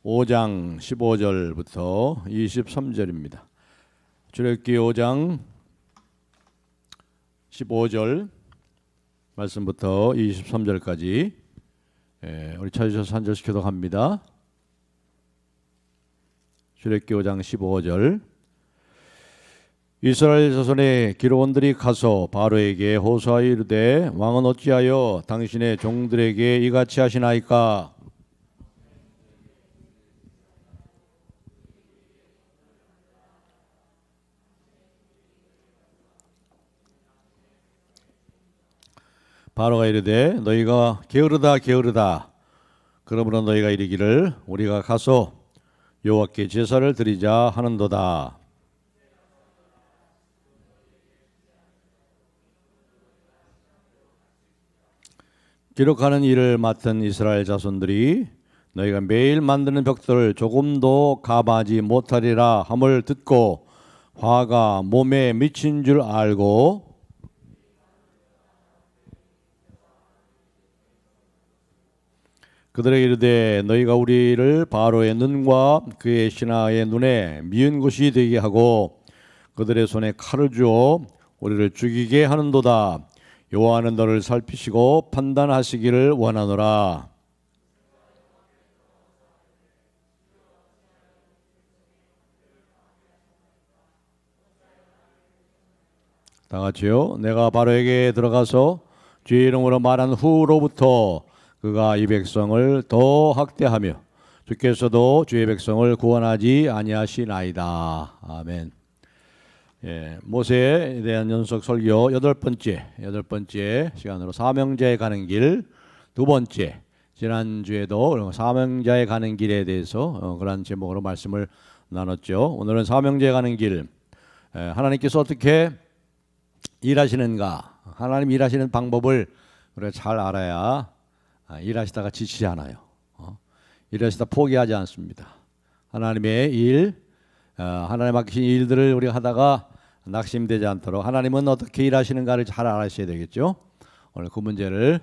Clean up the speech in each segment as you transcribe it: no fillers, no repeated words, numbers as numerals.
5장 15절부터 23절입니다. 출애굽기 5장 15절 말씀부터 23절까지 우리 찾으셔서 한 절씩 교독합니다. 출애굽기 5장 15절. 이스라엘 자손의 기록원들이 가서 바로에게 호소하여 이르되 왕은 어찌하여 당신의 종들에게 이같이 하시나이까? 바로가 이르되 너희가 게으르다 게으르다. 그러므로 너희가 이르기를 우리가 가서 여호와께 제사를 드리자 하는도다. 기록하는 일을 맡은 이스라엘 자손들이 너희가 매일 만드는 벽돌을 조금도 가마지 못하리라 함을 듣고 화가 몸에 미친 줄 알고 그들에게 이르되 너희가 우리를 바로의 눈과 그의 신하의 눈에 미운 것이 되게 하고 그들의 손에 칼을 주어 우리를 죽이게 하는도다. 여호와는 너를 살피시고 판단하시기를 원하노라. 다 같이요. 내가 바로에게 들어가서 주의 이름으로 말한 후로부터 그가 이 백성을 더 학대하며 주께서도 주의 백성을 구원하지 아니하시나이다. 아멘. 모세에 대한 연속 설교 여덟 번째 시간으로 사명자에 가는 길 두 번째. 지난주에도 사명자에 가는 길에 대해서 그런 제목으로 말씀을 나눴죠. 오늘은 사명자에 가는 길. 하나님께서 어떻게 일하시는가? 하나님 일하시는 방법을 우리가 잘 알아야 일하시다가 지치지 않아요. 일하시다 포기하지 않습니다. 하나님의 일, 하나님 맡기신 일들을 우리가 하다가 낙심되지 않도록 하나님은 어떻게 일하시는가를 잘 알아셔야 되겠죠. 오늘 그 문제를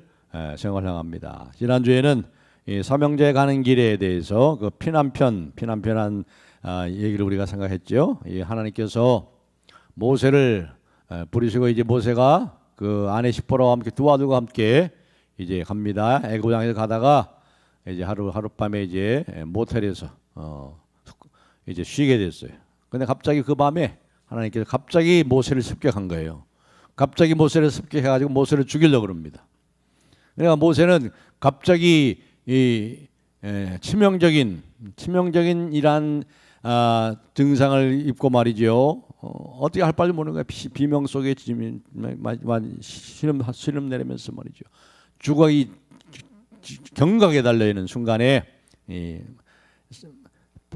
생각합니다. 지난주에는 이 사명자에 가는 길에 대해서 그 피난편한 얘기를 우리가 생각했죠. 이 하나님께서 모세를 부르시고 이제 모세가 그 아내 시포라와 함께 두 아들과 함께 이제 갑니다. 애굽땅에서 가다가 이제 하룻밤에 이제 모텔에서 이제 쉬게 됐어요. 근데 갑자기 그 밤에 하나님께서 갑자기 모세를 습격한 거예요. 갑자기 모세를 습격해가지고 모세를 죽이려고 그럽니다. 그러니까 모세는 갑자기 이 치명적인 이란 증상을 입고 말이죠. 어떻게 할 바를 모르는 거야. 비명 속에 신음 내리면서 말이죠. 죽어이 경각에 달려있는 순간에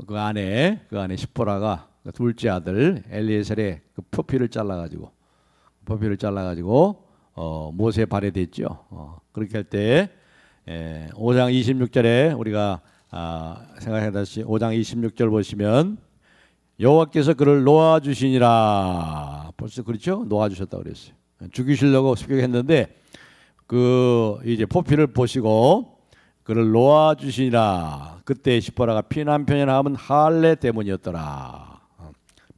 그 안에 시포라가 둘째 아들 엘리에셀의 그 표피를 잘라가지고 모세 발에 댔죠. 그렇게 할 때 5장 26절에 우리가 생각하다시피 5장 26절 보시면 여호와께서 그를 놓아주시니라. 벌써 그렇죠? 놓아주셨다고 그랬어요. 죽이시려고 습격했는데 그 이제 포피를 보시고 그를 놓아주시니라. 그때 시포라가 피난편이라 하면 할례 때문이었더라.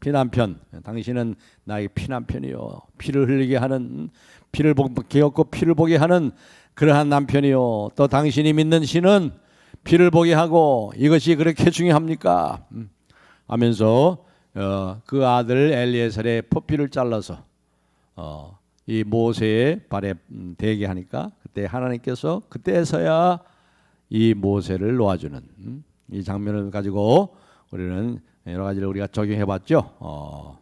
피난편, 당신은 나의 피난편이요. 피를 흘리게 하는, 피를 기었고 피를 보게 하는 그러한 남편이요. 또 당신이 믿는 신은 피를 보게 하고 이것이 그렇게 중요합니까? 하면서 그 아들 엘리에셀의 포피를 잘라서 이 모세의 발에 대게 하니까 그때 하나님께서 그때서야 이 모세를 놓아주는 이 장면을 가지고 우리는 여러 가지를 우리가 적용해봤죠.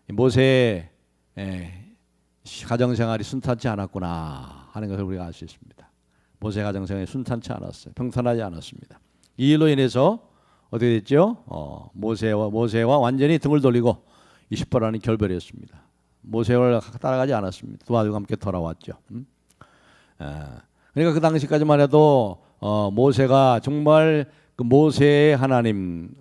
모세의 가정생활이 순탄치 않았구나 하는 것을 우리가 알 수 있습니다. 모세 가정생활이 순탄치 않았어요. 평탄하지 않았습니다. 이 일로 인해서 어떻게 됐죠? 모세와 완전히 등을 돌리고 이 시포라는 결별했습니다. 모세를 따라가지 않았습니다. 두 아들과 함께 돌아왔죠. 그러니까 그 당시까지만 해도 모세가 정말 그 모세의 하나님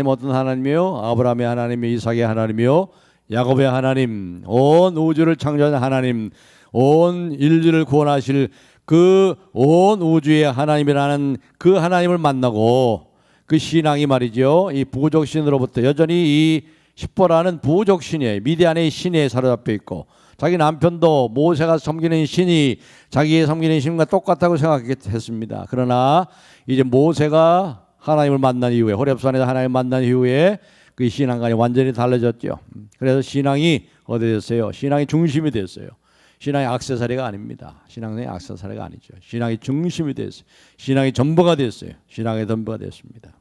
어떤 하나님이요? 아브라함의 하나님이요, 이삭의 하나님이요, 야곱의 하나님, 온 우주를 창조한 하나님, 온 인류를 구원하실 그 온 우주의 하나님이라는 그 하나님을 만나고 그 신앙이 말이죠. 이 부족신으로부터 여전히 이 십보라는 부족신이에요. 미디안의 신에 사로잡혀 있고 자기 남편도 모세가 섬기는 신이 자기의 섬기는 신과 똑같다고 생각했습니다. 그러나 이제 모세가 하나님을 만난 이후에 호렙산에서 하나님을 만난 이후에 그 신앙관이 완전히 달라졌죠. 그래서 신앙이 어디 됐어요? 신앙이 중심이 됐어요. 신앙이 액세서리가 아닙니다. 신앙이 액세서리가 아니죠. 신앙이 중심이 됐어요. 신앙이 전부가 됐어요. 신앙의 전부가 됐습니다.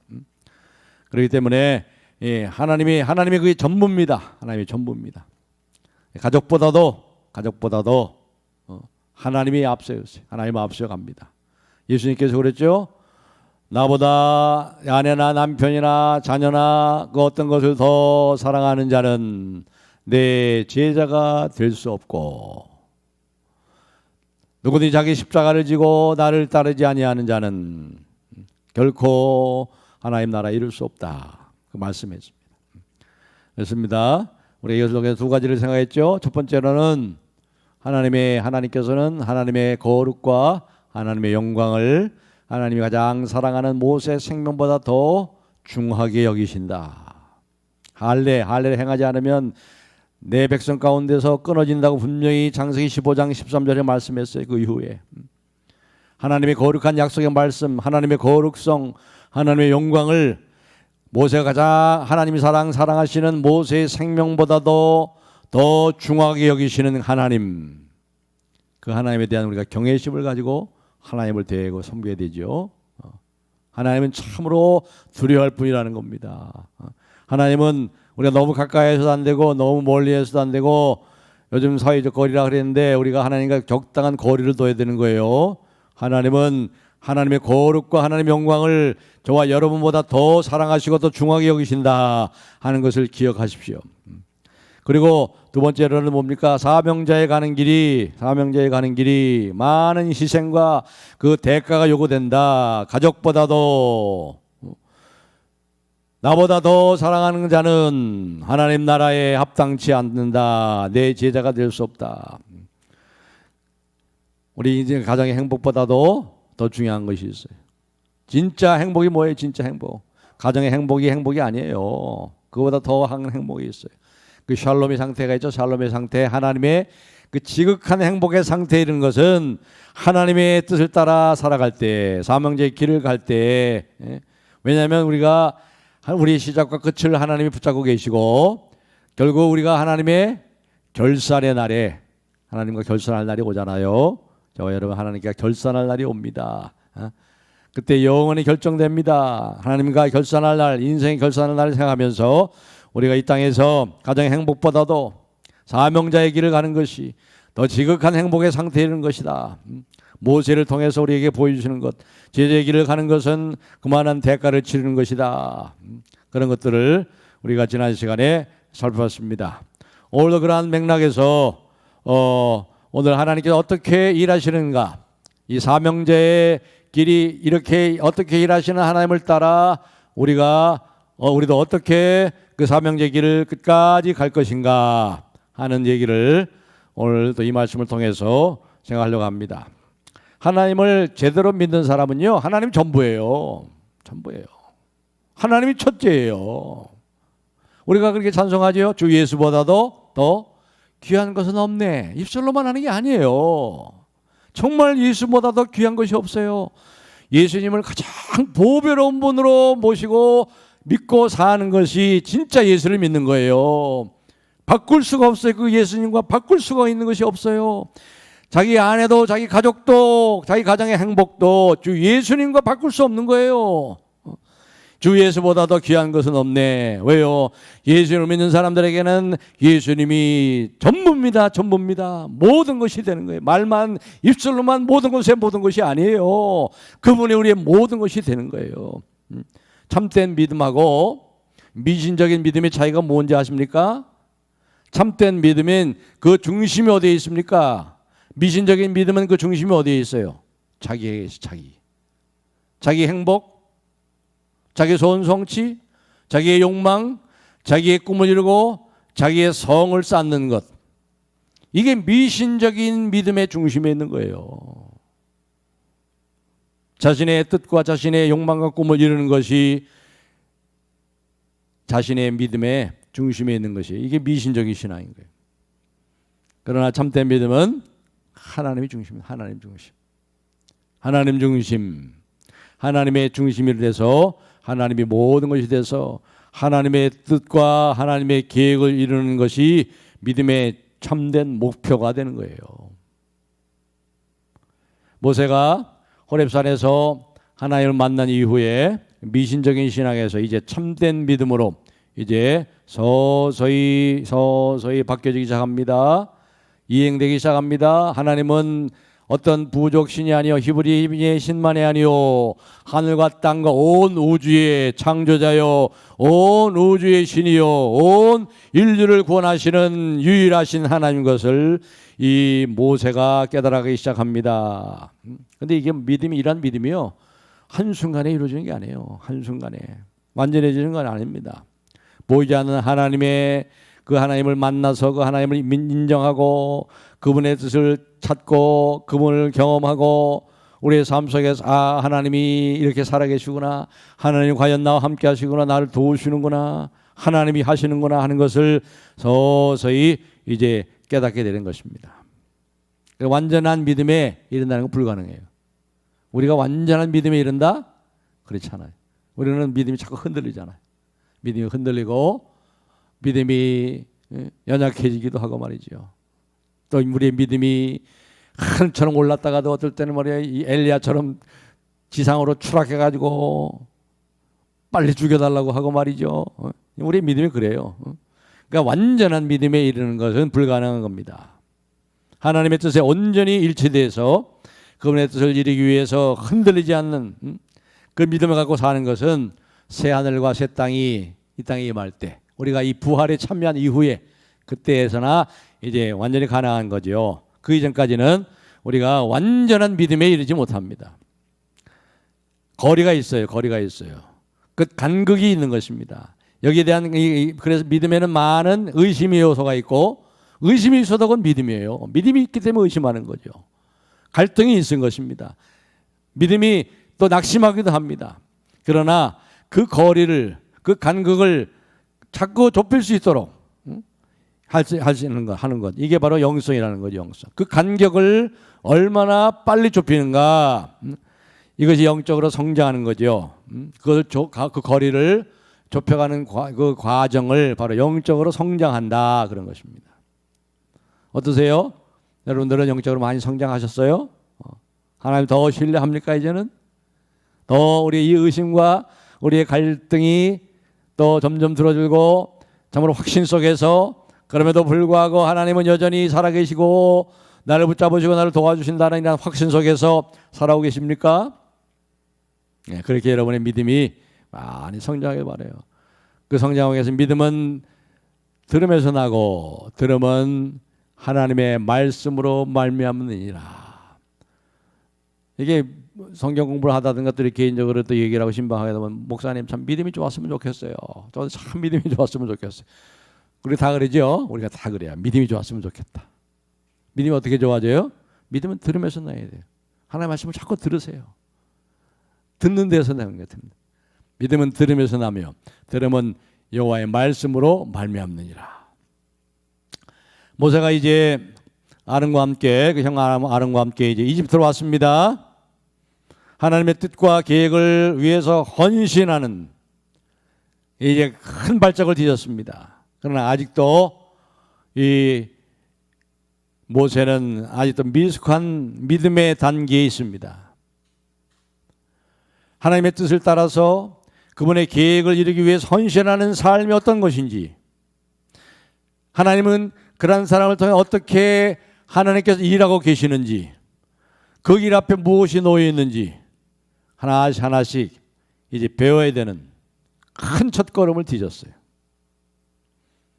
그렇기 때문에 하나님이 그게 전부입니다. 하나님이 전부입니다. 가족보다도 하나님이 앞서요. 하나님 앞서 갑니다. 예수님께서 그랬죠. 나보다 아내나 남편이나 자녀나 그 어떤 것을 더 사랑하는 자는 내 제자가 될 수 없고 누구든지 자기 십자가를 지고 나를 따르지 아니하는 자는 결코 하나님 나라에 이룰 수 없다. 그 말씀했습니다. 그렇습니다. 우리 여기서 두 가지를 생각했죠. 첫 번째로는 하나님께서는 하나님의 거룩과 하나님의 영광을 하나님이 가장 사랑하는 모세의 생명보다 더 중하게 여기신다. 할례를 행하지 않으면 내 백성 가운데서 끊어진다고 분명히 창세기 15장 13절에 말씀했어요. 그 이후에 하나님의 거룩한 약속의 말씀, 하나님의 거룩성, 하나님의 영광을 모세가 가장 하나님이 사랑하시는 모세의 생명보다도 더 중하게 여기시는 하나님, 그 하나님에 대한 우리가 경외심을 가지고 하나님을 대하고 섬겨야 되죠. 하나님은 참으로 두려워할 분이라는 겁니다. 하나님은 우리가 너무 가까이에서도 안 되고 너무 멀리에서도 안 되고 요즘 사회적 거리라 그랬는데 우리가 하나님과 적당한 거리를 둬야 되는 거예요. 하나님은 하나님의 거룩과 하나님의 영광을 저와 여러분보다 더 사랑하시고 더 중하게 여기신다 하는 것을 기억하십시오. 그리고 두 번째로는 뭡니까? 사명자에 가는 길이 많은 희생과 그 대가가 요구된다. 가족보다도 나보다 더 사랑하는 자는 하나님 나라에 합당치 않는다. 내 제자가 될 수 없다. 우리 인생 가정의 행복보다도 더 중요한 것이 있어요. 진짜 행복이 뭐예요? 진짜 행복. 가정의 행복이 아니에요. 그보다 더한 행복이 있어요. 그 샬롬의 상태가 있죠. 샬롬의 상태, 하나님의 그 지극한 행복의 상태에 이르는 것은 하나님의 뜻을 따라 살아갈 때, 사명자의 길을 갈 때, 왜냐하면 우리가 우리의 시작과 끝을 하나님이 붙잡고 계시고 결국 우리가 하나님의 결산의 날에 하나님과 결산할 날이 오잖아요. 저와 여러분 하나님과 결산할 날이 옵니다. 그때 영원히 결정됩니다. 하나님과 결산할 날, 인생의 결산할 날을 생각하면서 우리가 이 땅에서 가정의 행복보다도 사명자의 길을 가는 것이 더 지극한 행복의 상태에 이르는 것이다. 모세를 통해서 우리에게 보여주시는 것, 제자의 길을 가는 것은 그만한 대가를 치르는 것이다. 그런 것들을 우리가 지난 시간에 살펴봤습니다. 오늘도 그러한 맥락에서 오늘 하나님께서 어떻게 일하시는가, 이 사명자의 길이 이렇게 어떻게 일하시는 하나님을 따라 우리도 어떻게 그 사명자의 길을 끝까지 갈 것인가 하는 얘기를 오늘도 이 말씀을 통해서 생각하려고 합니다. 하나님을 제대로 믿는 사람은요, 하나님 전부예요. 하나님이 첫째예요. 우리가 그렇게 찬송하죠. 주 예수보다도 더 귀한 것은 없네. 입술로만 하는 게 아니에요. 정말 예수보다 더 귀한 것이 없어요. 예수님을 가장 보배로운 분으로 모시고 믿고 사는 것이 진짜 예수를 믿는 거예요. 바꿀 수가 없어요. 그 예수님과 바꿀 수가 있는 것이 없어요. 자기 아내도 자기 가족도 자기 가정의 행복도 주 예수님과 바꿀 수 없는 거예요. 주 예수보다 더 귀한 것은 없네. 왜요? 예수님을 믿는 사람들에게는 예수님이 전부입니다. 모든 것이 되는 거예요. 말만 입술로만 모든 것이 아니에요. 그분이 우리의 모든 것이 되는 거예요. 참된 믿음하고 미신적인 믿음의 차이가 뭔지 아십니까? 참된 믿음은 그 중심이 어디에 있습니까? 미신적인 믿음은 그 중심이 어디에 있어요? 자기 행복, 자기 소원 성취, 자기의 욕망, 자기의 꿈을 이루고 자기의 성을 쌓는 것. 이게 미신적인 믿음의 중심에 있는 거예요. 자신의 뜻과 자신의 욕망과 꿈을 이루는 것이 자신의 믿음의 중심에 있는 것이 이게 미신적인 신앙인 거예요. 그러나 참된 믿음은 하나님이 중심입니다. 하나님 중심. 하나님 중심. 하나님의 중심이 돼서 하나님이 모든 것이 돼서 하나님의 뜻과 하나님의 계획을 이루는 것이 믿음의 참된 목표가 되는 거예요. 모세가 호렙산에서 하나님을 만난 이후에 미신적인 신앙에서 이제 참된 믿음으로 이제 서서히 바뀌어지기 시작합니다. 이행되기 시작합니다. 하나님은 어떤 부족 신이 아니요 히브리의 신만이 아니요 하늘과 땅과 온 우주의 창조자요 온 우주의 신이요 온 인류를 구원하시는 유일하신 하나님 것을 이 모세가 깨달아가기 시작합니다. 근데 이게 믿음이 이런 믿음이요 한순간에 이루어지는 게 아니에요. 한순간에 완전해지는 건 아닙니다. 보이지 않는 하나님의 그 하나님을 만나서 그 하나님을 인정하고 그분의 뜻을 찾고 그분을 경험하고 우리의 삶 속에서 아 하나님이 이렇게 살아계시구나, 하나님이 과연 나와 함께 하시구나, 나를 도우시는구나, 하나님이 하시는구나 하는 것을 서서히 이제 깨닫게 되는 것입니다. 완전한 믿음에 이른다는 건 불가능해요. 우리가 완전한 믿음에 이른다? 그렇지 않아요. 우리는 믿음이 자꾸 흔들리잖아요. 믿음이 흔들리고 믿음이 연약해지기도 하고 말이죠. 또 우리의 믿음이 하늘처럼 올랐다가도 어떨 때는 말이야 이 엘리야처럼 지상으로 추락해가지고 빨리 죽여달라고 하고 말이죠. 우리의 믿음이 그래요. 그러니까 완전한 믿음에 이르는 것은 불가능한 겁니다. 하나님의 뜻에 온전히 일치돼서 그분의 뜻을 이루기 위해서 흔들리지 않는 그 믿음을 갖고 사는 것은 새 하늘과 새 땅이 이 땅에 임할 때 우리가 이 부활에 참여한 이후에 그때에서나 이제 완전히 가능한 거죠. 그 이전까지는 우리가 완전한 믿음에 이르지 못합니다. 거리가 있어요. 거리가 있어요. 그 간극이 있는 것입니다. 여기에 대한 그래서 믿음에는 많은 의심의 요소가 있고 의심이 있어도 그건 믿음이에요. 믿음이 있기 때문에 의심하는 거죠. 갈등이 있은 것입니다. 믿음이 또 낙심하기도 합니다. 그러나 그 거리를 그 간극을 자꾸 좁힐 수 있도록 할 수 있는 것 하는 것 이게 바로 영성이라는 거죠. 영성. 그 간격을 얼마나 빨리 좁히는가 이것이 영적으로 성장하는 거죠. 그걸 그 거리를 좁혀가는 그 과정을 바로 영적으로 성장한다 그런 것입니다. 어떠세요? 여러분들은 영적으로 많이 성장하셨어요? 하나님 더 신뢰합니까? 이제는 더 우리의 이 의심과 우리의 갈등이 또 점점 들어들고 참으로 확신 속에서 그럼에도 불구하고 하나님은 여전히 살아계시고 나를 붙잡으시고 나를 도와주신다는 이런 확신 속에서 살아오고 계십니까? 네, 그렇게 여러분의 믿음이 많이 성장하길 바라요. 그 성장하기 위해서 믿음은 들음에서 나고 들음은 하나님의 말씀으로 말미암느니라. 이게 성경 공부를 하다든가 또 개인적으로 또 얘기를 하고 신방하게 되면 목사님 참 믿음이 좋았으면 좋겠어요. 저도 참 믿음이 좋았으면 좋겠어요. 우리 다 그러죠? 우리가 다 그래요. 믿음이 좋았으면 좋겠다. 믿음이 어떻게 좋아져요? 믿음은 들으면서 나야 돼요. 하나님의 말씀을 자꾸 들으세요. 듣는 데서 나는 거예요. 믿음은 들으면서 나며 들음은 여호와의 말씀으로 말미암느니라. 모세가 이제 아론과 함께 그 형 아론과 함께 이제 이집트로 왔습니다. 하나님의 뜻과 계획을 위해서 헌신하는 이제 큰 발작을 뒤졌습니다. 그러나 아직도 이 모세는 아직도 미숙한 믿음의 단계에 있습니다. 하나님의 뜻을 따라서 그분의 계획을 이루기 위해 헌신하는 삶이 어떤 것인지, 하나님은 그런 사람을 통해 어떻게 하나님께서 일하고 계시는지, 그 일 앞에 무엇이 놓여 있는지 하나씩 하나씩 이제 배워야 되는 큰 첫걸음을 뒤졌어요.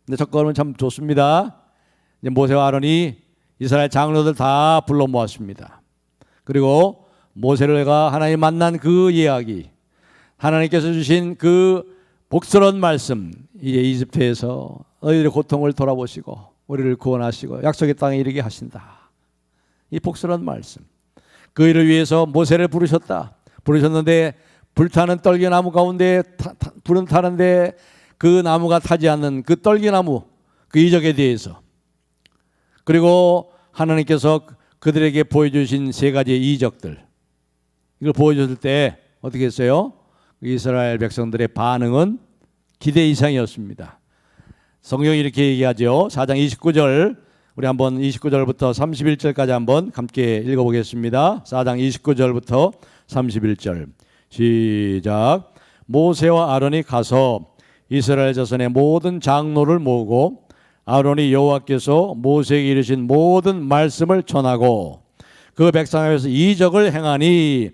근데 첫걸음은 참 좋습니다. 이제 모세와 아론이 이스라엘 장로들 다 불러 모았습니다. 그리고 모세가 하나님 만난 그 이야기, 하나님께서 주신 그 복스러운 말씀, 이제 이집트에서 너희들의 고통을 돌아보시고 우리를 구원하시고 약속의 땅에 이르게 하신다. 이 복스러운 말씀, 그 일을 위해서 모세를 부르셨는데 불타는 떨기나무 가운데 불은 타는데 그 나무가 타지 않는 그 떨기나무, 그 이적에 대해서, 그리고 하나님께서 그들에게 보여주신 세 가지의 이적들, 이걸 보여줬을 때 어떻게 했어요? 이스라엘 백성들의 반응은 기대 이상이었습니다. 성경이 이렇게 얘기하죠. 4장 29절, 우리 한번 29절부터 31절까지 한번 함께 읽어보겠습니다. 4장 29절부터 31절 시작. 모세와 아론이 가서 이스라엘 자손의 모든 장로를 모으고 아론이 여호와께서 모세에게 이르신 모든 말씀을 전하고 그 백성 앞에서 이적을 행하니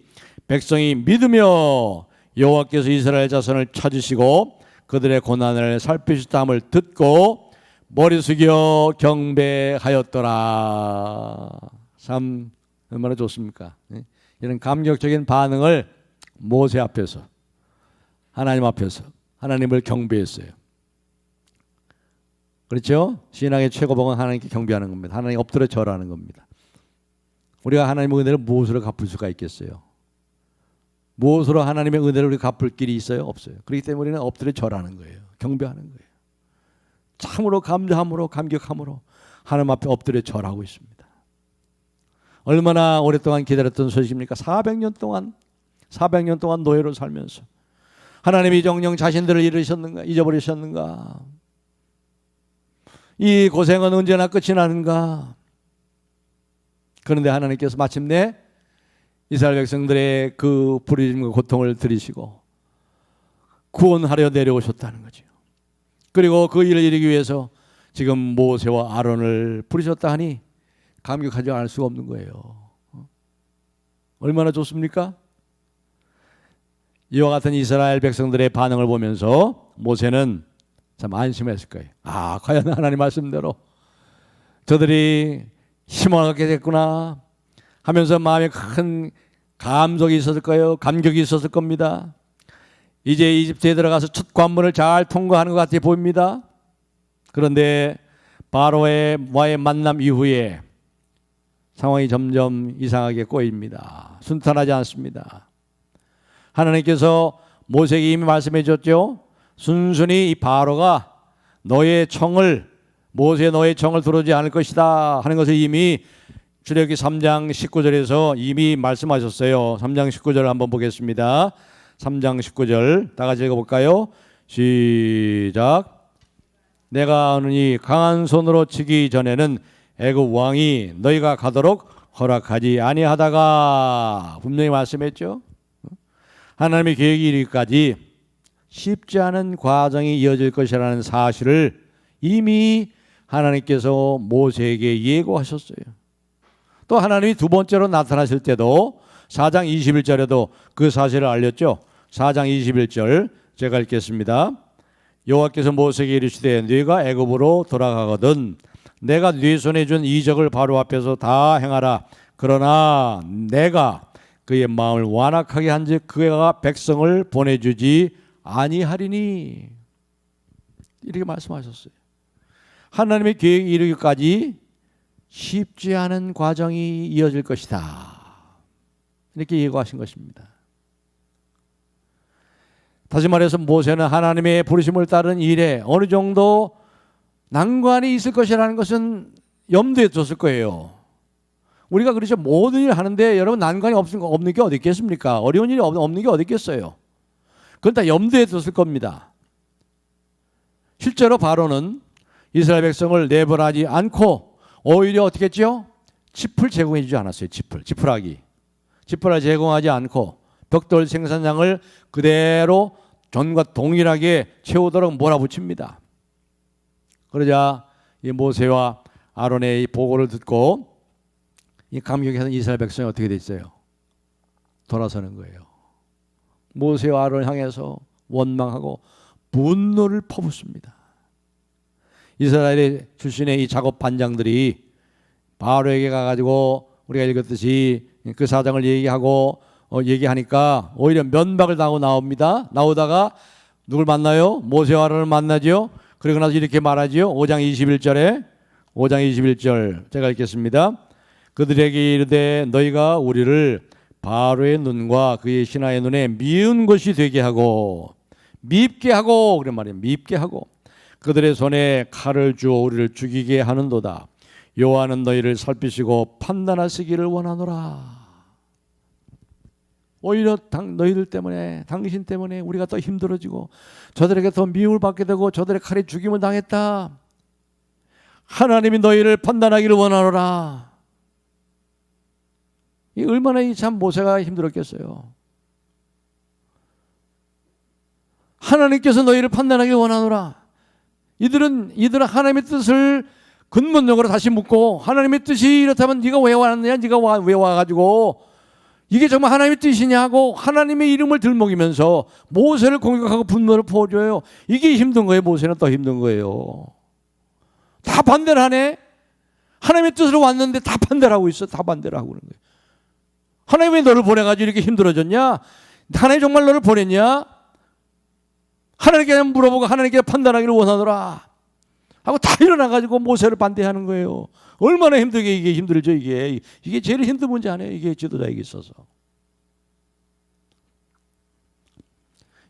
백성이 믿으며 여호와께서 이스라엘 자손을 찾으시고 그들의 고난을 살피셨다함을 듣고 머리 숙여 경배하였더라. 참 얼마나 좋습니까? 이런 감격적인 반응을 모세 앞에서, 하나님 앞에서 하나님을 경배했어요. 그렇죠? 신앙의 최고봉은 하나님께 경배하는 겁니다. 하나님 엎드려 절하는 겁니다. 우리가 하나님의 은혜를 무엇으로 갚을 수가 있겠어요? 무엇으로 하나님의 은혜를 우리가 갚을 길이 있어요? 없어요. 그렇기 때문에 우리는 엎드려 절하는 거예요. 경배하는 거예요. 참으로 감사함으로 감격함으로 하나님 앞에 엎드려 절하고 있습니다. 얼마나 오랫동안 기다렸던 소식입니까? 400년 동안 노예로 살면서 하나님이 정녕 자신들을 잊어버리셨는가? 이 고생은 언제나 끝이 나는가? 그런데 하나님께서 마침내 이스라엘 백성들의 그 부르짖음과 고통을 들으시고 구원하려 내려오셨다는 거죠. 그리고 그 일을 이루기 위해서 지금 모세와 아론을 부르셨다 하니 감격하지 않을 수가 없는 거예요. 얼마나 좋습니까? 이와 같은 이스라엘 백성들의 반응을 보면서 모세는 참 안심했을 거예요. 아, 과연 하나님 말씀대로 저들이 희망을 갖게 됐구나 하면서 마음에 큰 감격이 있었을 거예요. 감격이 있었을 겁니다. 이제 이집트에 들어가서 첫 관문을 잘 통과하는 것 같아 보입니다. 그런데 바로와의 만남 이후에 상황이 점점 이상하게 꼬입니다. 순탄하지 않습니다. 하나님께서 모세에게 이미 말씀해 줬죠. 순순히 이 바로가 너의 청을, 모세 너의 청을 들어오지 않을 것이다 하는 것을 이미 출애굽기 3장 19절에서 이미 말씀하셨어요. 3장 19절 한번 보겠습니다. 3장 19절 다 같이 읽어볼까요? 시작. 내가 하느니 강한 손으로 치기 전에는 애굽 왕이 너희가 가도록 허락하지 아니하다가 분명히 말씀했죠. 하나님의 계획이 이르기까지 쉽지 않은 과정이 이어질 것이라는 사실을 이미 하나님께서 모세에게 예고하셨어요. 또 하나님이 두 번째로 나타나실 때도 4장 21절에도 그 사실을 알렸죠. 4장 21절 제가 읽겠습니다. 여호와께서 모세에게 이르시되 네가 애굽으로 돌아가거든 내가 네 손에 준 이적을 바로 앞에서 다 행하라. 그러나 내가 그의 마음을 완악하게 한즉 그가 백성을 보내주지 아니하리니. 이렇게 말씀하셨어요. 하나님의 계획이 이르기까지 쉽지 않은 과정이 이어질 것이다. 이렇게 예고하신 것입니다. 다시 말해서 모세는 하나님의 부르심을 따른 일에 어느 정도 난관이 있을 것이라는 것은 염두에 뒀을 거예요. 우리가 그렇죠. 모든 일을 하는데 여러분 난관이 없는 게 어디 있겠습니까? 어려운 일이 없는 게 어디 있겠어요? 그건 다 염두에 뒀을 겁니다. 실제로 바로는 이스라엘 백성을 내버려하지 않고 오히려 어떻게 했죠? 짚을 제공해 주지 않았어요. 지푸라기 제공하지 않고 벽돌 생산량을 그대로 전과 동일하게 채우도록 몰아붙입니다. 그러자 이 모세와 아론의 이 보고를 듣고 이 감격해서 이스라엘 백성이 어떻게 됐어요? 돌아서는 거예요. 모세와 아론을 향해서 원망하고 분노를 퍼붓습니다. 이스라엘 출신의 이 작업 반장들이 바로에게 가가지고 우리가 읽었듯이 그 사정을 얘기하니까 오히려 면박을 당하고 나옵니다. 나오다가 누굴 만나요? 모세와 아론을 만나죠. 그리고 나서 이렇게 말하죠. 5장 21절 제가 읽겠습니다. 그들에게 이르되 너희가 우리를 바로의 눈과 그의 신하의 눈에 미운 것이 되게 하고 밉게 하고, 그런 말이에요. 밉게 하고 그들의 손에 칼을 주어 우리를 죽이게 하는도다. 여호와는 너희를 살피시고 판단하시기를 원하노라. 오히려 너희들 때문에, 당신 때문에 우리가 더 힘들어지고 저들에게 더 미움을 받게 되고 저들의 칼에 죽임을 당했다. 하나님이 너희를 판단하기를 원하노라. 이 얼마나 참 모세가 힘들었겠어요. 하나님께서 너희를 판단하기 원하노라. 이들은 하나님의 뜻을 근본적으로 다시 묻고, 하나님의 뜻이 이렇다면 네가 왜 왔느냐, 네가 왜 와가지고 이게 정말 하나님의 뜻이냐고 하나님의 이름을 들먹이면서 모세를 공격하고 분노를 퍼줘요. 이게 힘든 거예요. 모세는 더 힘든 거예요. 다 반대를 하네. 하나님의 뜻으로 왔는데 다 반대를 하고 있어. 다 반대를 하고 그러는 거예요. 하나님이 너를 보내가지고 이렇게 힘들어졌냐? 하나님이 정말 너를 보냈냐? 하나님께 물어보고 하나님께 판단하기를 원하노라 하고 다 일어나가지고 모세를 반대하는 거예요. 얼마나 힘들게 이게 힘들죠. 이게 제일 힘든 문제 아니에요. 이게 지도자에게 있어서.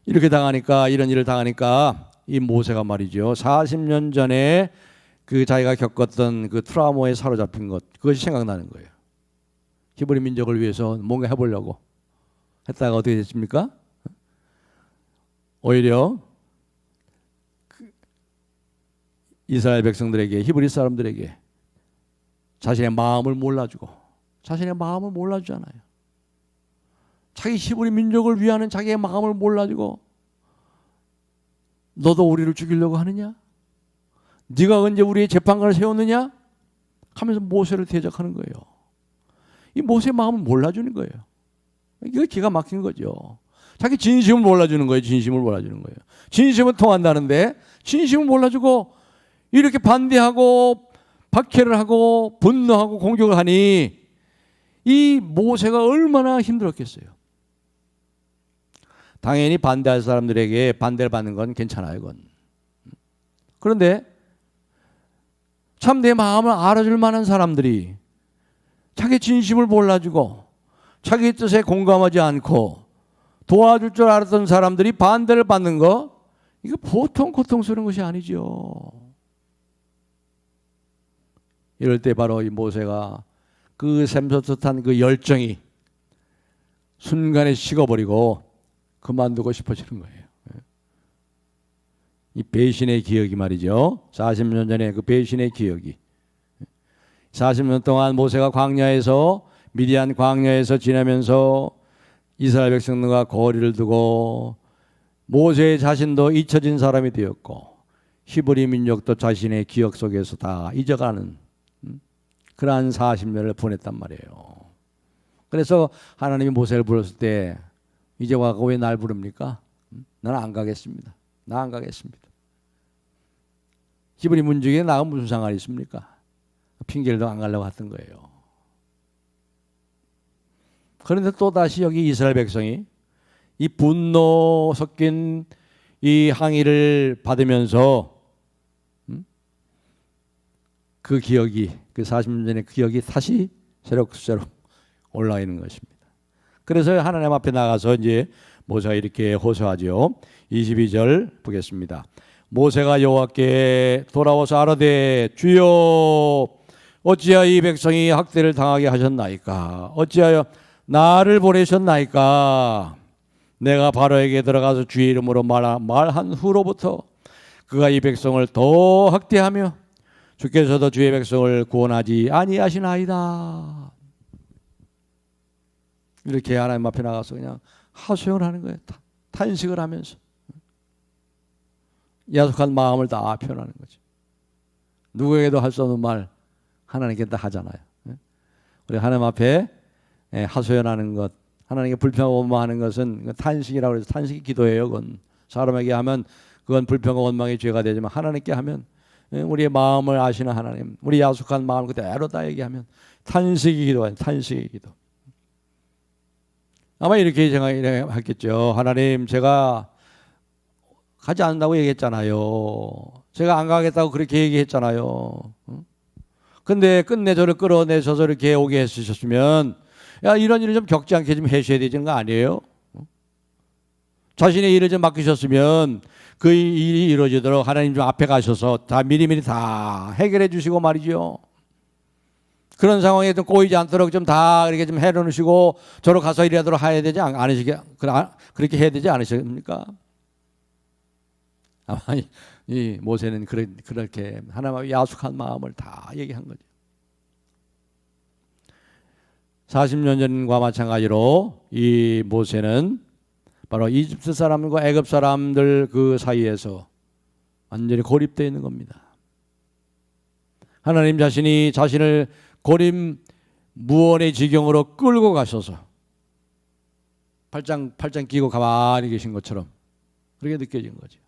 이렇게 당하니까, 이런 일을 당하니까 이 모세가 말이죠, 40년 전에 그 자기가 겪었던 그 트라우마에 사로잡힌 것, 그것이 생각나는 거예요. 히브리 민족을 위해서 뭔가 해보려고 했다가 어떻게 됐습니까? 오히려 이스라엘 백성들에게, 히브리 사람들에게 자신의 마음을 몰라주고, 자신의 마음을 몰라주잖아요. 자기 히브리 민족을 위하는 자기의 마음을 몰라주고, 너도 우리를 죽이려고 하느냐? 네가 언제 우리의 재판관을 세웠느냐? 하면서 모세를 대적하는 거예요. 이 모세의 마음을 몰라주는 거예요. 이거 기가 막힌 거죠. 자기 진심을 몰라주는 거예요. 진심을 몰라주는 거예요. 진심은 통한다는데 진심을 몰라주고 이렇게 반대하고 박해를 하고 분노하고 공격을 하니 이 모세가 얼마나 힘들었겠어요. 당연히 반대할 사람들에게 반대를 받는 건 괜찮아요. 그건. 그런데 참 내 마음을 알아줄 만한 사람들이 자기 진심을 몰라주고 자기 뜻에 공감하지 않고 도와줄 줄 알았던 사람들이 반대를 받는 거, 이거 보통 고통스러운 것이 아니죠. 이럴 때 바로 이 모세가 그 샘솟듯한 그 열정이 순간에 식어버리고 그만두고 싶어지는 거예요. 이 배신의 기억이 말이죠. 40년 전에 그 배신의 기억이, 40년 동안 모세가 광야에서, 미디안 광야에서 지내면서 이스라엘 백성들과 거리를 두고 모세 자신도 잊혀진 사람이 되었고 히브리 민족도 자신의 기억 속에서 다 잊어가는 그러한 40년을 보냈단 말이에요. 그래서 하나님이 모세를 불렀을 때 이제 와가 왜 날 부릅니까? 나는 안 가겠습니다. 나 안 가겠습니다. 히브리 민족에 나가 무슨 상관이 있습니까? 핑계를 안 가려고 했던 거예요. 그런데 또다시 여기 이스라엘 백성이 이 분노 섞인 이 항의를 받으면서 그 기억이, 그 40년 전의 기억이 다시 새록새록 올라와 있는 것입니다. 그래서 하나님 앞에 나가서 이제 모세가 이렇게 호소하죠. 22절 보겠습니다. 모세가 여호와께 돌아와서 아뢰되 주여 어찌하여 이 백성이 학대를 당하게 하셨나이까? 어찌하여 나를 보내셨나이까? 내가 바로에게 들어가서 주의 이름으로 말한 후로부터 그가 이 백성을 더 학대하며 주께서도 주의 백성을 구원하지 아니하시나이다. 이렇게 하나님 앞에 나가서 그냥 하소연을 하는 거예요. 탄식을 하면서 야속한 마음을 다 표현하는 거죠. 누구에게도 할 수 없는 말 하나님께 다 하잖아요. 우리 하나님 앞에 하소연하는 것, 하나님께 불평하고 원망하는 것은 탄식이라고 해서 탄식이 기도예요. 그건 사람에게 하면 그건 불평과 원망의 죄가 되지만 하나님께 하면, 우리의 마음을 아시는 하나님, 우리 야속한 마음을 그대로 다 얘기하면 탄식이 기도예요. 탄식의 기도. 아마 이렇게 생각했겠죠. 하나님, 제가 가지 않는다고 얘기했잖아요. 제가 안 가겠다고 그렇게 얘기했잖아요. 근데 끝내 저를 끌어내셔서 이렇게 오게 해주셨으면, 야, 이런 일을 좀 겪지 않게 좀 해주셔야 되는 거 아니에요? 자신의 일을 좀 맡기셨으면 그 일이 이루어지도록 하나님 좀 앞에 가셔서 다 미리미리 다 해결해 주시고 말이죠. 그런 상황에 좀 꼬이지 않도록 좀 다 이렇게 좀 해놓으시고 저로 가서 일하도록 해야 되지 않으시게 그렇게 해야 되지 않으십니까? 아마 이 모세는 그렇게 하나님의 야속한 마음을 다 얘기한 거죠. 40년 전과 마찬가지로 이 모세는 바로 이집트 사람과 애굽 사람들 그 사이에서 완전히 고립되어 있는 겁니다. 하나님 자신이 자신을 고립 무원의 지경으로 끌고 가셔서 팔짱 끼고 가만히 계신 것처럼 그렇게 느껴진 거죠.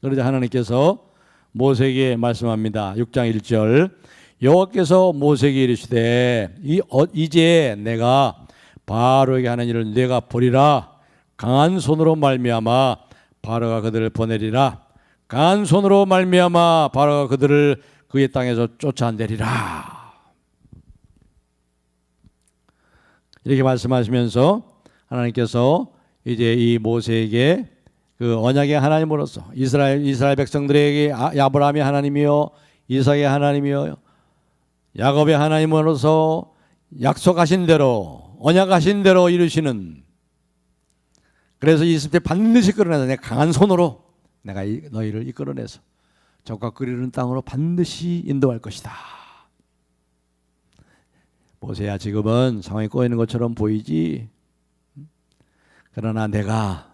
그러자 하나님께서 모세에게 말씀합니다. 6장 1절 여호와께서 모세에게 이르시되 이제 내가 바로에게 하는 일을 내가 보리라. 강한 손으로 말미암아 바로가 그들을 보내리라. 강한 손으로 말미암아 바로가 그들을 그의 땅에서 쫓아내리라. 이렇게 말씀하시면서 하나님께서 이제 이 모세에게 그 언약의 하나님으로서 이스라엘 백성들에게 아브라함의 하나님이요 이삭의 하나님이요 야곱의 하나님으로서 약속하신 대로 언약하신 대로 이루시는, 그래서 이집트에 반드시 끌어내서 내가 강한 손으로 내가 너희를 이끌어내서 적과 끓이는 땅으로 반드시 인도할 것이다. 모세야, 지금은 상황이 꼬이는 것처럼 보이지, 그러나 내가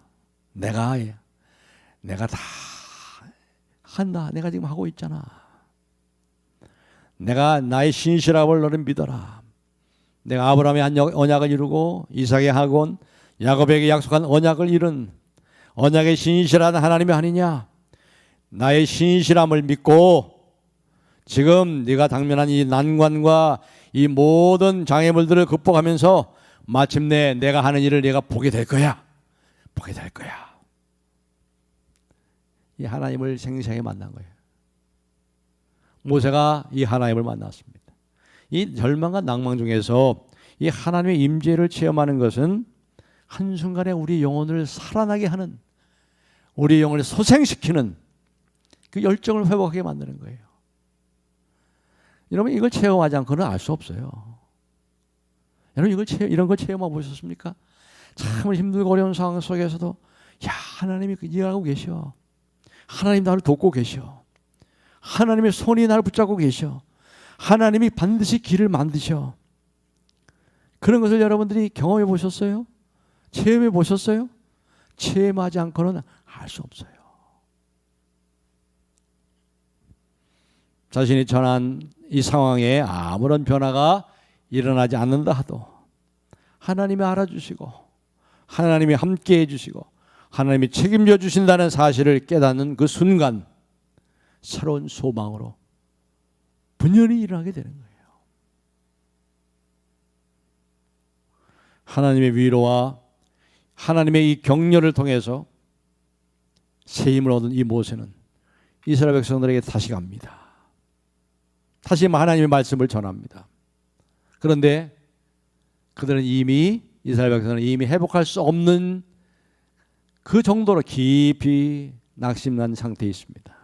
다 한다. 내가 지금 하고 있잖아. 내가 나의 신실함을 너는 믿어라. 내가 아브라함의 한 언약을 이루고 이삭의 하곤 야곱에게 약속한 언약을 이룬 언약의 신실한 하나님이 아니냐. 나의 신실함을 믿고 지금 네가 당면한 이 난관과 이 모든 장애물들을 극복하면서 마침내 내가 하는 일을 네가 보게 될 거야. 보게 될 거야. 이 하나님을 생생하게 만난 거예요. 모세가 이 하나님을 만났습니다. 이 절망과 낭망 중에서 이 하나님의 임재를 체험하는 것은 한순간에 우리 영혼을 살아나게 하는, 우리 영혼을 소생시키는 그 열정을 회복하게 만드는 거예요. 여러분, 이걸 체험하지 않고는 알 수 없어요. 여러분, 이런 걸 체험해 보셨습니까? 참 힘들고 어려운 상황 속에서도 야, 하나님이 일하고 계셔. 하나님 나를 돕고 계셔. 하나님의 손이 나를 붙잡고 계셔. 하나님이 반드시 길을 만드셔. 그런 것을 여러분들이 경험해 보셨어요? 체험해 보셨어요? 체험하지 않고는 알 수 없어요. 자신이 처한 이 상황에 아무런 변화가 일어나지 않는다 하도 하나님이 알아주시고 하나님이 함께해 주시고 하나님이 책임져 주신다는 사실을 깨닫는 그 순간 새로운 소망으로 분연히 일어나게 되는 거예요. 하나님의 위로와 하나님의 이 격려를 통해서 새 힘을 얻은 이 모세는 이스라엘 백성들에게 다시 갑니다. 다시 하나님의 말씀을 전합니다. 그런데 그들은 이스라엘 백성은 이미 회복할 수 없는 그 정도로 깊이 낙심난 상태에 있습니다.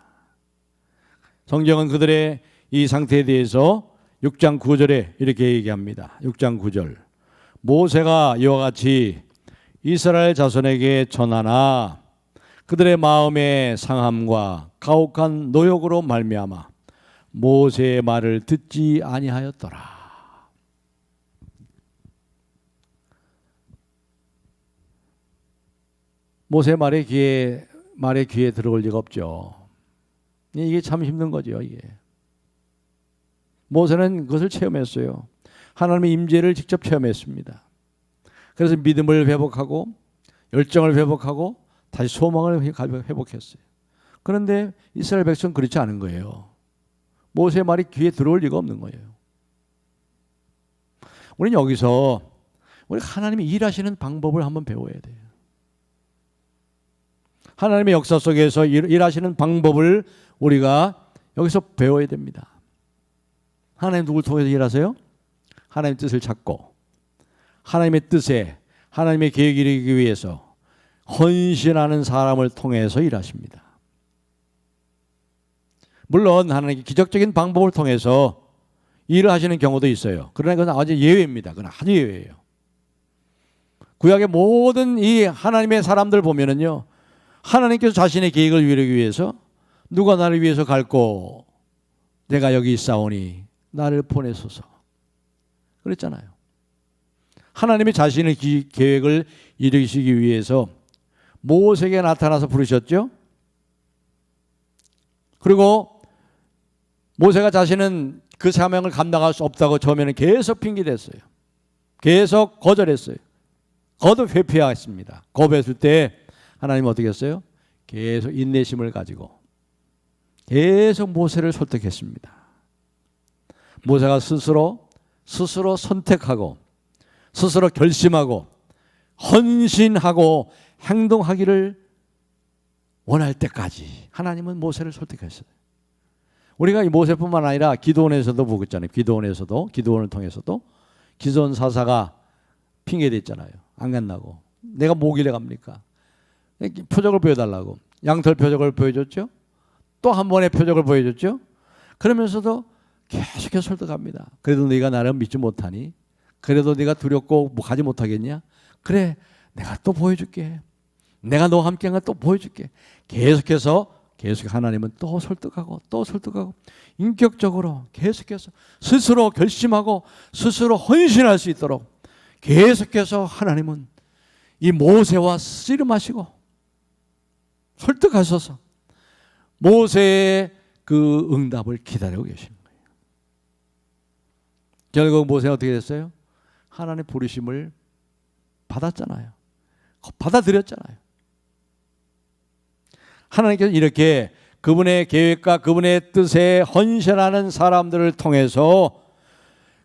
성경은 그들의 이 상태에 대해서 6장 9절에 이렇게 얘기합니다. 6장 9절 모세가 이와 같이 이스라엘 자손에게 전하나 그들의 마음의 상함과 가혹한 노역으로 말미암아 모세의 말을 듣지 아니하였더라. 모세 말에 귀에 들어올 리가 없죠. 이게 참 힘든 거죠. 이게 모세는 그것을 체험했어요. 하나님의 임재를 직접 체험했습니다. 그래서 믿음을 회복하고 열정을 회복하고 다시 소망을 회복했어요. 그런데 이스라엘 백성은 그렇지 않은 거예요. 모세의 말이 귀에 들어올 리가 없는 거예요. 우리는 여기서 우리 하나님이 일하시는 방법을 한번 배워야 돼요. 하나님의 역사 속에서 일하시는 방법을 우리가 여기서 배워야 됩니다. 하나님 누구를 통해서 일하세요? 하나님의 뜻을 찾고 하나님의 뜻에 하나님의 계획을 이루기 위해서 헌신하는 사람을 통해서 일하십니다. 물론 하나님께 기적적인 방법을 통해서 일을 하시는 경우도 있어요. 그러나 그건 아주 예외입니다. 그건 아주 예외예요. 구약의 모든 이 하나님의 사람들 보면은요, 하나님께서 자신의 계획을 이루기 위해서 누가 나를 위해서 갈고 내가 여기 있사오니 나를 보내소서 그랬잖아요. 하나님이 자신의 계획을 이루시기 위해서 모세에게 나타나서 부르셨죠. 그리고 모세가 자신은 그 사명을 감당할 수 없다고 처음에는 계속 핑계댔어요. 계속 거절했어요. 거듭 회피했습니다. 거부했을 때 하나님은 어떻게 했어요? 계속 인내심을 가지고 계속 모세를 설득했습니다. 모세가 스스로 선택하고 스스로 결심하고 헌신하고 행동하기를 원할 때까지 하나님은 모세를 설득했어요. 우리가 이 모세뿐만 아니라 기드온에서도 보고 있잖아요. 기드온을 통해서도 기드온 사사가 핑계댔잖아요. 안 간다고. 내가 뭐길래 갑니까? 표적을 보여달라고. 양털 표적을 보여줬죠. 또 한 번의 표적을 보여줬죠. 그러면서도 계속해서 설득합니다. 그래도 네가 나를 믿지 못하니? 그래도 네가 두렵고 뭐 가지 못하겠냐? 그래, 내가 또 보여줄게. 내가 너와 함께한 걸 또 보여줄게. 계속 하나님은 또 설득하고 인격적으로 계속해서 스스로 결심하고 스스로 헌신할 수 있도록 계속해서 하나님은 이 모세와 씨름하시고 설득하셔서 모세의 그 응답을 기다리고 계시는 거예요. 결국 모세가 어떻게 됐어요? 하나님의 부르심을 받았잖아요. 받아들였잖아요. 하나님께서 이렇게 그분의 계획과 그분의 뜻에 헌신하는 사람들을 통해서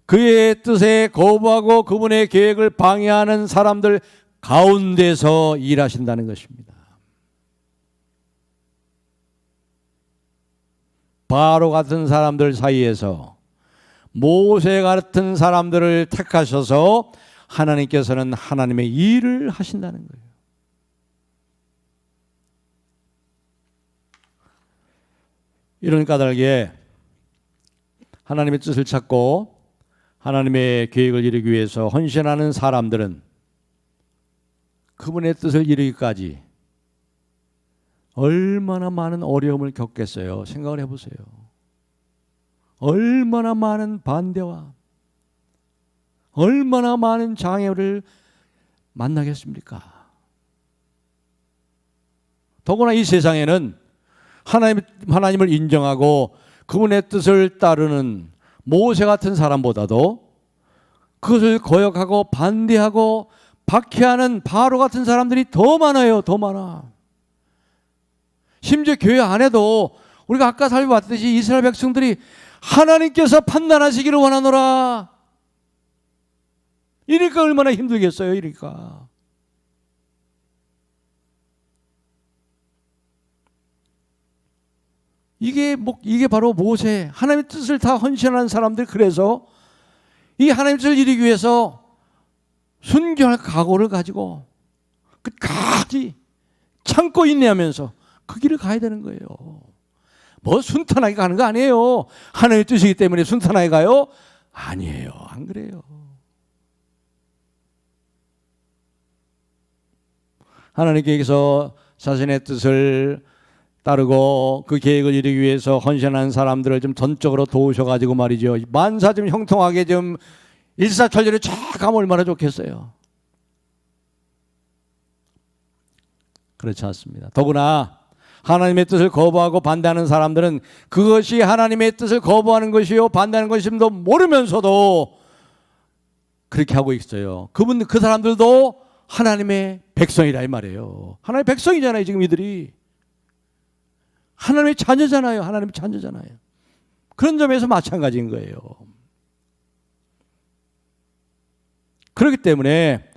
그의 뜻에 거부하고 그분의 계획을 방해하는 사람들 가운데서 일하신다는 것입니다. 바로 같은 사람들 사이에서 모세 같은 사람들을 택하셔서 하나님께서는 하나님의 일을 하신다는 거예요. 이런 까닭에 하나님의 뜻을 찾고 하나님의 계획을 이루기 위해서 헌신하는 사람들은 그분의 뜻을 이루기까지 얼마나 많은 어려움을 겪겠어요. 생각을 해보세요. 얼마나 많은 반대와 얼마나 많은 장애를 만나겠습니까? 더구나 이 세상에는 하나님을 인정하고 그분의 뜻을 따르는 모세 같은 사람보다도 그것을 거역하고 반대하고 박해하는 바로 같은 사람들이 더 많아요. 더 많아. 심지어 교회 안에도 우리가 아까 살펴봤듯이 이스라엘 백성들이 하나님께서 판단하시기를 원하노라. 이러니까 얼마나 힘들겠어요. 이러니까. 이게 바로 모세, 하나님의 뜻을 다 헌신하는 사람들. 그래서 이 하나님의 뜻을 이루기 위해서 순교할 각오를 가지고 끝까지 참고 인내하면서 그 길을 가야 되는 거예요. 뭐 순탄하게 가는 거 아니에요. 하나님의 뜻이기 때문에 순탄하게 가요? 아니에요. 안 그래요. 하나님께서 자신의 뜻을 따르고 그 계획을 이루기 위해서 헌신하는 사람들을 좀 전적으로 도우셔가지고 말이죠. 만사 좀 형통하게 좀 일사천리로 쫙 가면 얼마나 좋겠어요. 그렇지 않습니다. 더구나 하나님의 뜻을 거부하고 반대하는 사람들은 그것이 하나님의 뜻을 거부하는 것이요 반대하는 것임도 모르면서도 그렇게 하고 있어요. 그 사람들도 하나님의 백성이라 이 말이에요. 하나님의 백성이잖아요. 지금 이들이 하나님의 자녀잖아요. 하나님의 자녀잖아요. 그런 점에서 마찬가지인 거예요. 그렇기 때문에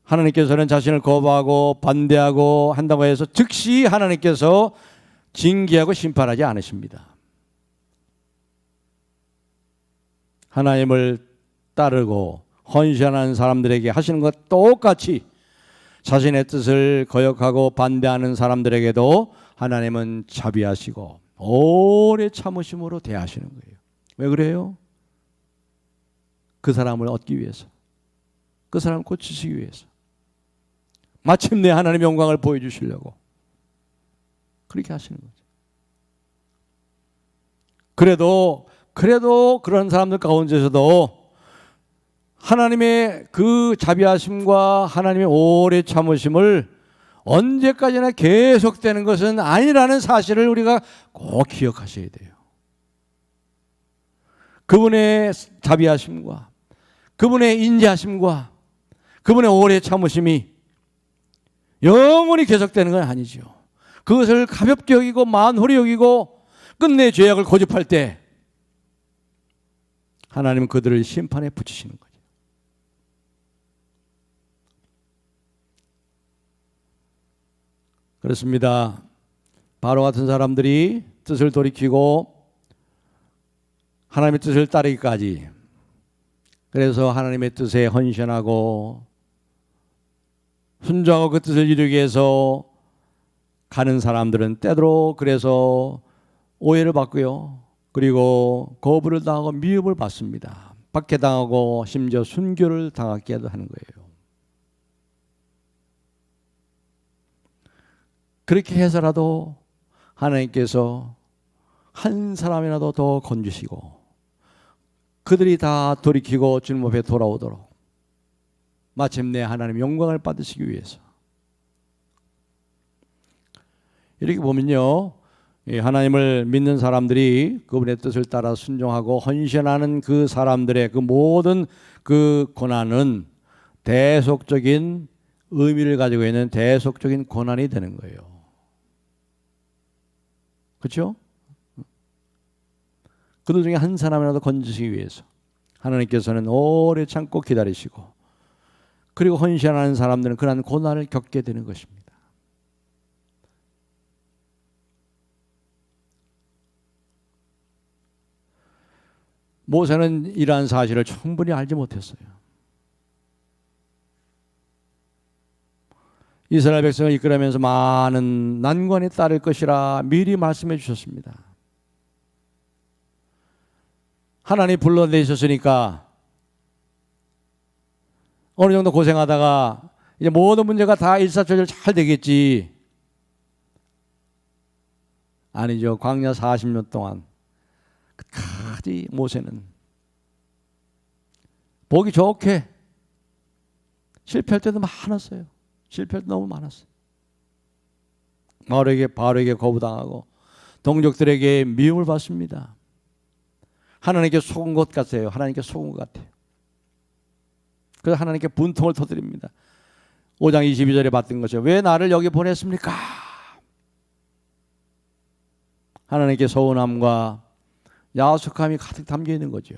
하나님께서는 자신을 거부하고 반대하고 한다고 해서 즉시 하나님께서 징계하고 심판하지 않으십니다. 하나님을 따르고 헌신하는 사람들에게 하시는 것 똑같이 자신의 뜻을 거역하고 반대하는 사람들에게도 하나님은 자비하시고 오래 참으심으로 대하시는 거예요. 왜 그래요? 그 사람을 얻기 위해서, 그 사람을 고치시기 위해서, 마침내 하나님의 영광을 보여주시려고 그렇게 하시는 거죠. 그래도 그런 사람들 가운데서도 하나님의 그 자비하심과 하나님의 오래 참으심을 언제까지나 계속되는 것은 아니라는 사실을 우리가 꼭 기억하셔야 돼요. 그분의 자비하심과 그분의 인자하심과 그분의 오래 참으심이 영원히 계속되는 건 아니죠. 그것을 가볍게 여기고 만홀히 여기고 끝내 죄악을 고집할 때 하나님은 그들을 심판에 붙이시는 거죠. 그렇습니다. 바로 같은 사람들이 뜻을 돌이키고 하나님의 뜻을 따르기까지, 그래서 하나님의 뜻에 헌신하고 순종하고 그 뜻을 이루기 위해서 가는 사람들은 때로 그래서 오해를 받고요, 그리고 거부를 당하고 미움을 받습니다. 박해당하고 심지어 순교를 당하기도 하는 거예요. 그렇게 해서라도 하나님께서 한 사람이라도 더 건지시고 그들이 다 돌이키고 주님 앞에 돌아오도록 마침내 하나님의 영광을 받으시기 위해서. 이렇게 보면요, 하나님을 믿는 사람들이 그분의 뜻을 따라 순종하고 헌신하는 그 사람들의 그 모든 그 고난은 대속적인 의미를 가지고 있는 대속적인 고난이 되는 거예요. 그렇죠? 그들 중에 한 사람이라도 건지시기 위해서 하나님께서는 오래 참고 기다리시고, 그리고 헌신하는 사람들은 그러한 고난을 겪게 되는 것입니다. 모세는 이러한 사실을 충분히 알지 못했어요. 이스라엘 백성을 이끌어가면서 많은 난관이 따를 것이라 미리 말씀해 주셨습니다. 하나님이 불러내셨으니까 어느 정도 고생하다가 이제 모든 문제가 다 일사천리로 잘 되겠지. 아니죠. 광야 40년 동안 끝까지 모세는 보기 좋게 실패할 때도 많았어요. 실패할 때 너무 많았어요. 바로에게 거부당하고 동족들에게 미움을 받습니다. 하나님께 속은 것 같아요. 하나님께 속은 것 같아요. 그래서 하나님께 분통을 터뜨립니다. 5장 22절에 봤던 것이죠. 왜 나를 여기 보냈습니까? 하나님께 서운함과 야속함이 가득 담겨 있는 거죠.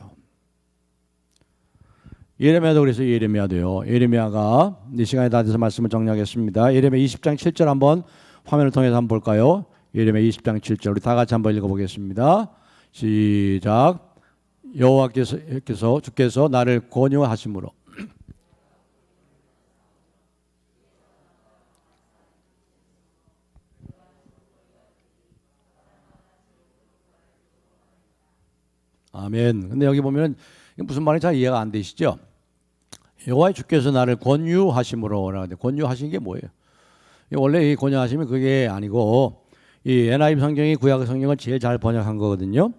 예레미야도 그래서 예레미야도요. 예레미야가 이 시간에 다 돼서 말씀을 정리하겠습니다. 예레미야 20장 7절 한번 화면을 통해서 한번 볼까요? 예레미야 20장 7절 우리 다 같이 한번 읽어보겠습니다. 시작. 여호와께서 주께서 나를 권유하심으로 아멘. 근데 여기 보면 무슨 말인지 잘 이해가 안 되시죠? 여호와의 주께서 나를 권유하심으로 하는데 권유하신 게 뭐예요? 원래 이 권유하심이 그게 아니고 이 NIV 성경이 구약 성경을 제일 잘 번역한 거거든요.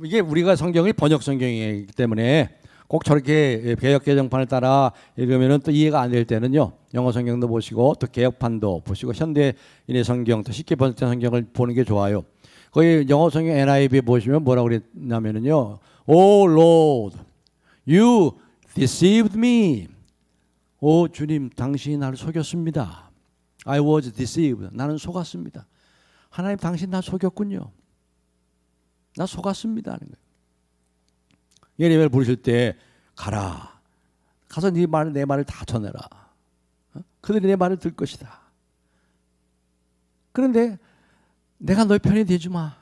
이게 우리가 성경이 번역 성경이기 때문에 꼭 저렇게 개역 개정판을 따라 읽으면은 또 이해가 안 될 때는요, 영어 성경도 보시고 또 개역판도 보시고 현대인의 성경, 또 쉽게 번역된 성경을 보는 게 좋아요. 거기 영어 성경 NIV 보시면 뭐라고 그랬냐면은요, Oh Lord, you deceived me. 오 주님, 당신이 나를 속였습니다. I was deceived. 나는 속았습니다. 하나님, 당신 나 속였군요. 나 속았습니다 하는 거예요. 예레미야를 부르실 때 가라. 가서 네 말을 내 말을 다 전해라. 그들이 내 말을 들 것이다. 그런데 내가 너의 편이 되주마.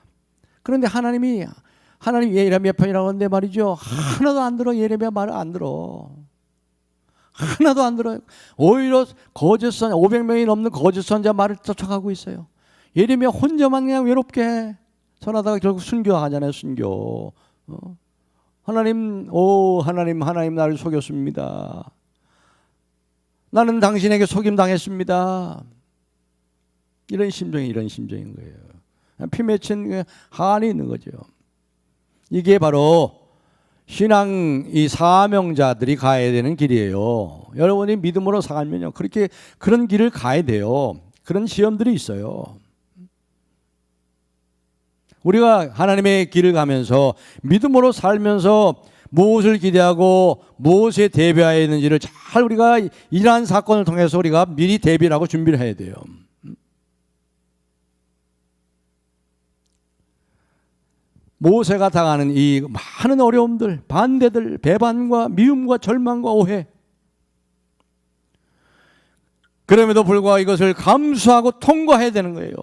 그런데 하나님 예레미야 편이라고 하는데 말이죠, 하나도 안 들어. 예레미야 말을 안 들어. 하나도 안 들어요. 오히려 거짓 선자 500명이 넘는 거짓 선자 말을 쫓아가고 있어요. 예레미야 혼자만 그냥 외롭게 전하다가 결국 순교하잖아요. 순교. 하나님, 오 하나님, 하나님 나를 속였습니다. 나는 당신에게 속임 당했습니다. 이런 심정인 거예요. 피 맺힌 한이 있는 거죠. 이게 바로 신앙 이 사명자들이 가야 되는 길이에요. 여러분이 믿음으로 살면요, 그렇게 그런 길을 가야 돼요. 그런 시험들이 있어요. 우리가 하나님의 길을 가면서 믿음으로 살면서 무엇을 기대하고 무엇에 대비해야 되는지를 잘 우리가 이러한 사건을 통해서 우리가 미리 대비를 하고 준비를 해야 돼요. 모세가 당하는 이 많은 어려움들, 반대들, 배반과 미움과 절망과 오해, 그럼에도 불구하고 이것을 감수하고 통과해야 되는 거예요.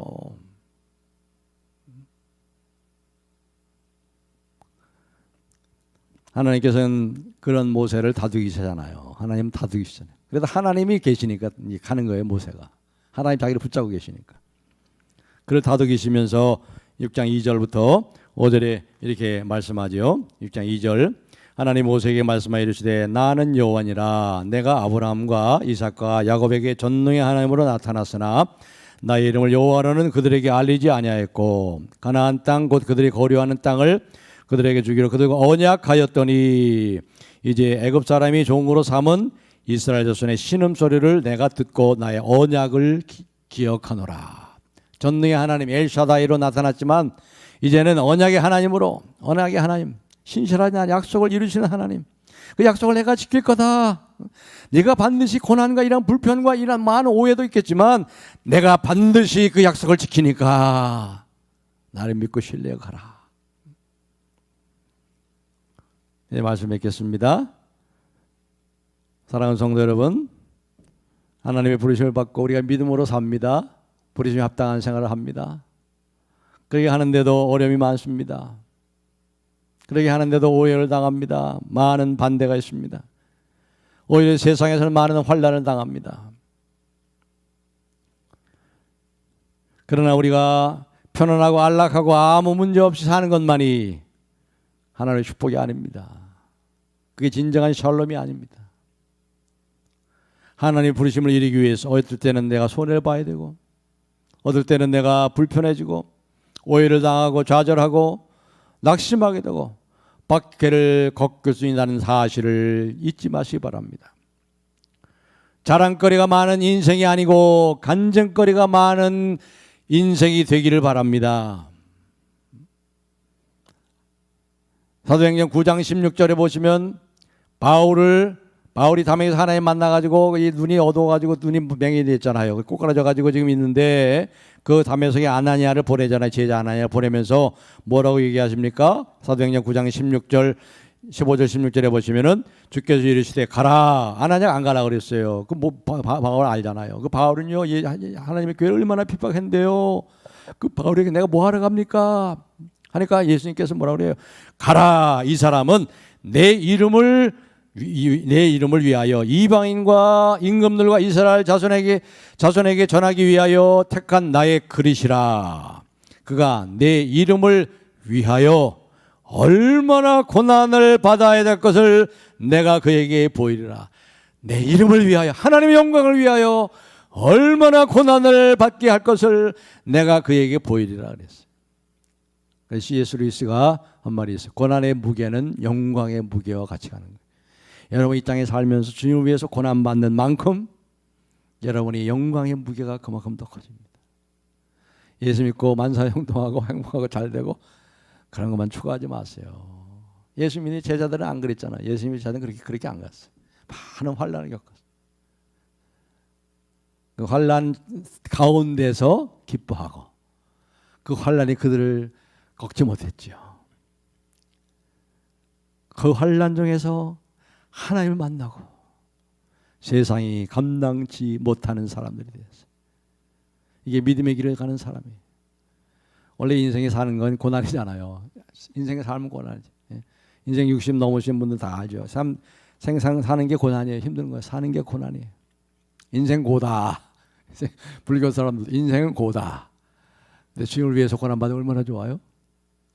하나님께서는 그런 모세를 다독이시잖아요. 하나님 다독이시잖아요. 그래도 하나님이 계시니까 가는 거예요. 모세가 하나님 자기를 붙잡고 계시니까. 그를 다독이시면서 6장 2절부터 5절에 이렇게 말씀하죠. 6장 2절, 하나님 모세에게 말씀하여 이르시되 나는 여호와니라. 내가 아브라함과 이삭과 야곱에게 전능의 하나님으로 나타났으나 나의 이름을 여호와로는 그들에게 알리지 아니하였고 가나안 땅 곧 그들이 거류하는 땅을 그들에게 주기로 그들과 언약하였더니 이제 애굽 사람이 종으로 삼은 이스라엘 자손의 신음소리를 내가 듣고 나의 언약을 기억하노라. 전능의 하나님 엘샤다이로 나타났지만 이제는 언약의 하나님으로, 언약의 하나님, 신실한 약속을 이루시는 하나님, 그 약속을 내가 지킬 거다. 네가 반드시 고난과 이런 불편과 이런 많은 오해도 있겠지만 내가 반드시 그 약속을 지키니까 나를 믿고 신뢰하라. 네, 말씀 맺겠습니다. 사랑하는 성도 여러분, 하나님의 부르심을 받고 우리가 믿음으로 삽니다. 부르심에 합당한 생활을 합니다. 그렇게 하는데도 어려움이 많습니다. 그렇게 하는데도 오해를 당합니다. 많은 반대가 있습니다. 오히려 세상에서는 많은 환난을 당합니다. 그러나 우리가 편안하고 안락하고 아무 문제 없이 사는 것만이 하나님의 축복이 아닙니다. 그게 진정한 샬롬이 아닙니다. 하나님의 부르심을 이루기 위해서 어떨 때는 내가 손해를 봐야 되고 어떨 때는 내가 불편해지고 오해를 당하고 좌절하고 낙심하게 되고 박해를 겪을 수 있다는 사실을 잊지 마시기 바랍니다. 자랑거리가 많은 인생이 아니고 간증거리가 많은 인생이 되기를 바랍니다. 사도행전 9장 16절에 보시면 바울이 다메섹에서 하나님 만나가지고 이 눈이 어두워가지고 눈이 맹이 됐잖아요. 꼬꾸라져가지고 지금 있는데 그 다메섹에 아나니아를 보내잖아요. 제자 아나니아를 보내면서 뭐라고 얘기하십니까? 사도행전 9장 16절 15절 16절에 보시면은 주께서 이르시되 가라. 아나니아가 안 가라 그랬어요. 그 뭐 바울 알잖아요. 그 바울은요 하나님의 교회를 얼마나 핍박했는데요. 그 바울에게 내가 뭐 하러 갑니까? 하니까 예수님께서 뭐라고 그래요? 가라. 이 사람은 내 이름을 위하여 이방인과 임금들과 이스라엘 자손에게 전하기 위하여 택한 나의 그릇이라. 그가 내 이름을 위하여 얼마나 고난을 받아야 될 것을 내가 그에게 보이리라. 내 이름을 위하여, 하나님의 영광을 위하여 얼마나 고난을 받게 할 것을 내가 그에게 보이리라 그랬어요. C.S. 루이스가 한 말이 있어요. 고난의 무게는 영광의 무게와 같이 가는 거예요. 여러분 이 땅에 살면서 주님을 위해서 고난받는 만큼 여러분이 영광의 무게가 그만큼 더 커집니다. 예수 믿고 만사형통하고 행복하고 잘되고 그런 것만 추구하지 마세요. 예수 믿는 제자들은 안 그랬잖아요. 예수 믿는 제자들은 그렇게 안 갔어요. 많은 환난을 겪었어요. 그 환난 가운데서 기뻐하고 그 환난이 그들을 겪지 못했죠. 그 환난 중에서 하나님을 만나고 세상이 감당치 못하는 사람들이 되었어요. 이게 믿음의 길을 가는 사람이에요. 원래 인생에 사는 건 고난이잖아요. 인생에 살면 고난이지. 인생 60 넘으신 분들 다 알죠. 생상 사는 게 고난이에요. 힘든 거예요. 사는 게 고난이에요. 인생 고다. 불교 사람들 인생은 고다. 근데 주님을 위해서 고난받으면 얼마나 좋아요?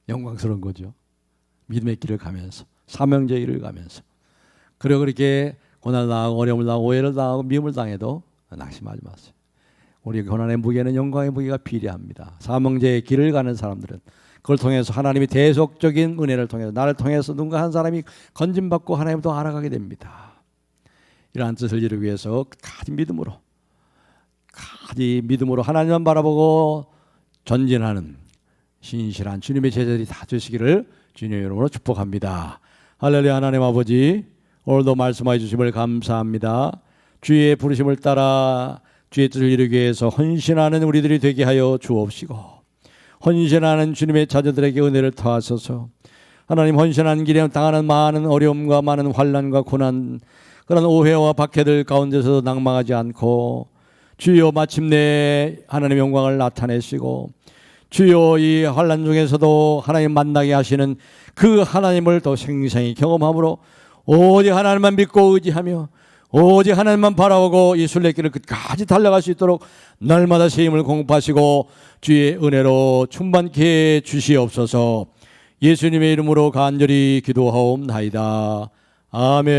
영광스러운 거죠. 믿음의 길을 가면서, 사명제의 길을 가면서. 그리고 그렇게 고난을 당하고 어려움을 당하고 오해를 당하고 미움을 당해도 낙심하지 마세요. 우리 고난의 무게는 영광의 무게가 비례합니다. 사명제의 길을 가는 사람들은 그걸 통해서 하나님이 대속적인 은혜를 통해서 나를 통해서 누군가 한 사람이 건짐받고 하나님을 더 알아가게 됩니다. 이러한 뜻을 이루기 위해서 가지 믿음으로 하나님만 바라보고 전진하는 신실한 주님의 제자들이 다 되시기를 주님의 이름으로 축복합니다. 할렐루야. 하나님 아버지, 오늘도 말씀해 주심을 감사합니다. 주의 부르심을 따라 주의 뜻을 이루기 위해서 헌신하는 우리들이 되게 하여 주옵시고, 헌신하는 주님의 자녀들에게 은혜를 더하소서. 하나님, 헌신하는 길에 당하는 많은 어려움과 많은 환난과 고난, 그런 오해와 박해들 가운데서도 낭망하지 않고 주여 마침내 하나님의 영광을 나타내시고 주여 이 환난 중에서도 하나님 만나게 하시는 그 하나님을 더 생생히 경험함으로 오직 하나님만 믿고 의지하며 오직 하나님만 바라보고 이 순례길을 끝까지 달려갈 수 있도록 날마다 새 힘을 공급하시고 주의 은혜로 충만케 해 주시옵소서. 예수님의 이름으로 간절히 기도하옵나이다. 아멘.